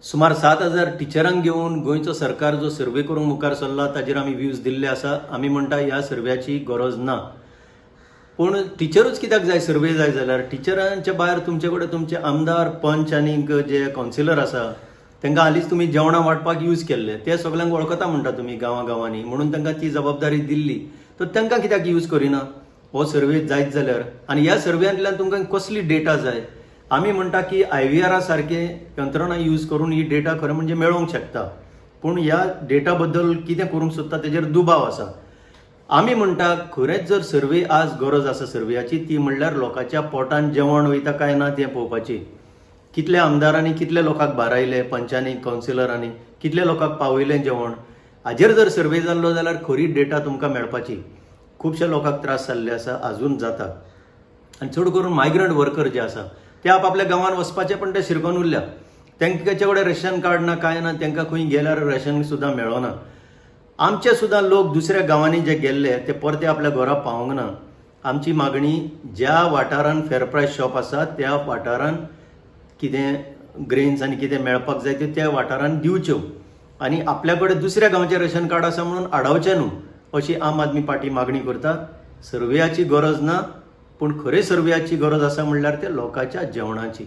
सुमार 7,000 टिचरांक घेवन गोंयचो सरकार जो सर्वे करून मुखार सरला ताजेर आमी व्ह्यूज दिल्ले आसा. आमी म्हणटा ह्या सर्व्याची गरज ना. पूण टिचरूच कित्याक जाय सर्वे जाय जाल्यार? टिचरांच्या भायर तुमचे कडेन तुमचे आमदार, पंच आनी जे कावन्सिलर आसा तांकां हालींच तुमी जेवणां वांटपाक यूज केल्ले. ते सगळ्यांक वळखता म्हणटा तुमी गांवांनी, म्हणून तांकां ती जबाबदारी दिल्ली. तर तांकां कित्याक यूज करिना हो सर्वे जायत जाल्यार? आनी ह्या सर्वेंतल्यान तुमकां कसली डेटा जाय? आमी म्हणटा की IVR सारखे यंत्रणा यूज करून ही डेटा खरें म्हणजे मेळोवंक शकता. पूण ह्या डेटा बद्दल कितें करूंक सोदता तेजेर दुबाव आसा. आमी म्हणटा खरेंच जर सर्वे आज गरज आसा सर्वेची, ती म्हणल्यार लोकांच्या पोटान जेवण वयता काय ना तें पळोवपाची. कितल्या आमदारांनी कितल्या लोकांक भारायले, पंचांनी, कावन्सिलरांनी कितल्या लोकांक पावयलें जेवण, हाजेर जर सर्वे जाल्लो जाल्यार खरी डेटा तुमकां मेळपाची. खुबशा लोकांक त्रास जाल्ले आसा, अजून जाता. आनी चड करून मायग्रंट वर्कर जे आसा ते आपल्या गांवांत वचपाचे पण ते शिरकोन उरल्या. तांचे कडेन रेशन कार्ड ना काय ना, तांकां खंय गेल्यार रेशन सुद्दां मेळना. आमचे सुद्दां लोक दुसऱ्या गांवांनी जे गेल्ले ते परते आपल्या घरा पावोंक ना. आमची मागणी ज्या वाठारांत फेर प्रायस शॉप आसा त्या वाठारांत कितें ग्रेन्स आनी कितें मेळपाक जाय ते त्या वाठारांत दिवच्यो आनी आपल्या कडेन दुसऱ्या गांवचें रेशन कार्ड आसा म्हणून आडावचें न्हू, अशी आम आदमी पार्टी मागणी करता. सर्वेयाची गरज ना, पूण खरे सर्वेयाची गरज आसा म्हणल्यार ते लोकांच्या जेवणाची.